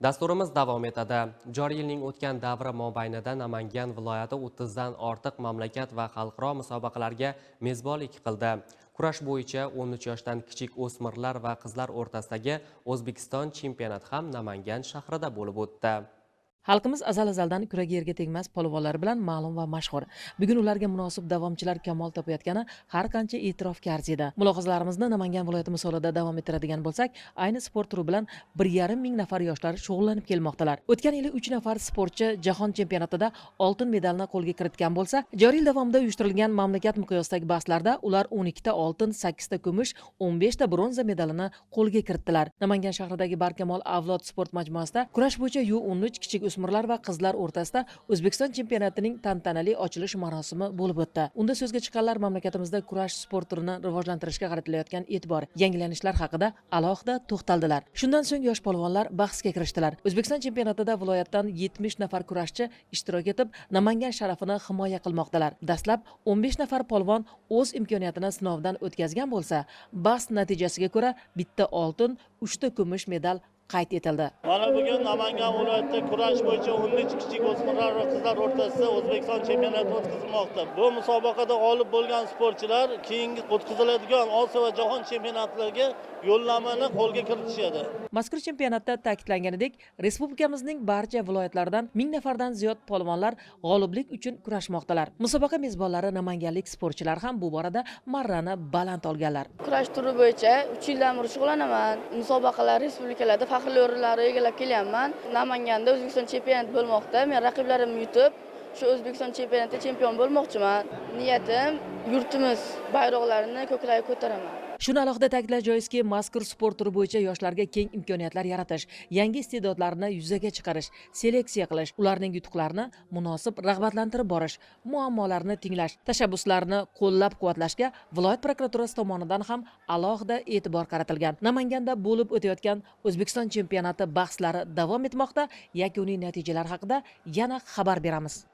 Dasturimiz davom etadi. Joriy yilning o'tgan davri mobaynida Namangan viloyati 30 dan ortiq mamlakat va xalqaro musobaqalarga mezbonlik qildi. Kurash bo'yicha 13 yoshdan kichik o'smirlar va qizlar o'rtasidagi O'zbekiston chempionati ham Namangan shahrida bo'lib o'tdi. Xalqimiz azal-azaldan kuraga yerga tegmas polvonlar bilan ma'lum va mashhur. Bugun ularga munosib davomchilar kamol topayotgani har qancha e'tirofga arziydi. Mulohazalarimizni Namangan viloyati misolida davom ettiradigan bo'lsak, ayni sport turi bilan 1,5 ming nafar yoshlar shug'ullanib kelmoqdalar. O'tgan yili 3 nafar sportchi jahon chempionatida oltin medalni qo'lga kiritgan bo'lsa, joriy yil davomida uyushtirilgan mamlakat miqyosidagi bahslarda ular 12 ta oltin, 8 ta kumush, 15 ta bronza medalini qo'lga kiritdilar. Namangan shahridagi Barkamol avlod sport majmuasida kurash bo'yicha U13 kichik o'smirlar va qizlar o'rtasida O'zbekiston chempionatining tantanali ochilish marosimi bo'lib o'tdi. Unda so'zga chiqqanlar mamlakatimizda kurash sport turini rivojlantirishga qaratilayotgan e'tibor, yangilanishlar haqida alohida to'xtaldilar. Shundan so'ng yosh polvonlar bahsga kirishdilar. O'zbekiston chempionatida viloyatdan 70 nafar kurashchi ishtirok etib, Namangan sharafini himoya qilmoqdalar. Dastlab 15 nafar polvon o'z imkoniyatini sinovdan o'tkazgan bo'lsa, bahs natijasiga ko'ra bitta oltin, 3 ta kumush medal qayd etildi. Mana bugun Namangan viloyatida kurash bo'yicha 13 kichik o'smirlar va qizlar o'rtasida O'zbekiston chempionati o'tkazilmoqda. Bu musobaqada g'olib bo'lgan sportchilar keyingi o'tkaziladigan Osiyo va jahon chempionatlariga yo'llanmani qo'lga kiritishadi. Mazkur chempionatda ta'kidlanganidek, respublikamizning barcha viloyatlaridan 1000 nafardan ziyod polvonlar g'oliblik uchun kurashmoqdalar. Musobaqa mezbonlari namanganlik sportchilar ham bu borada marrani baland olganlar. Kurash turi bo'yicha 3 yildan beri shug'ullanaman. Musobaqalar respublikalarda faxrli o'rinlarni egallab kelyapman. Namanganda O'zbekiston chempionati bo'lmoqda. Men raqiblarimni yutib, shu O'zbekiston chempionatida chempion bo'lmoqchiman. Niyatim yurtimiz bayroqlarini ko'klarga ko'taraman. Shuni alohida ta'kidlash joizki, mazkur sport turi bo'yicha yoshlarga keng imkoniyatlar yaratish, yangi iste'dodlarni yuzaga chiqarish, seleksiya qilish, ularning yutuqlarini munosib rag'batlantirib borish, muammolarni tinglash, tashabbuslarini qo'llab-quvvatlashga viloyat prokuraturasi tomonidan ham alohida e'tibor qaratilgan. Namanganda bo'lib o'tayotgan O'zbekiston chempionati bahslari davom etmoqda. Yakuniy natijalar haqida yana xabar beramiz.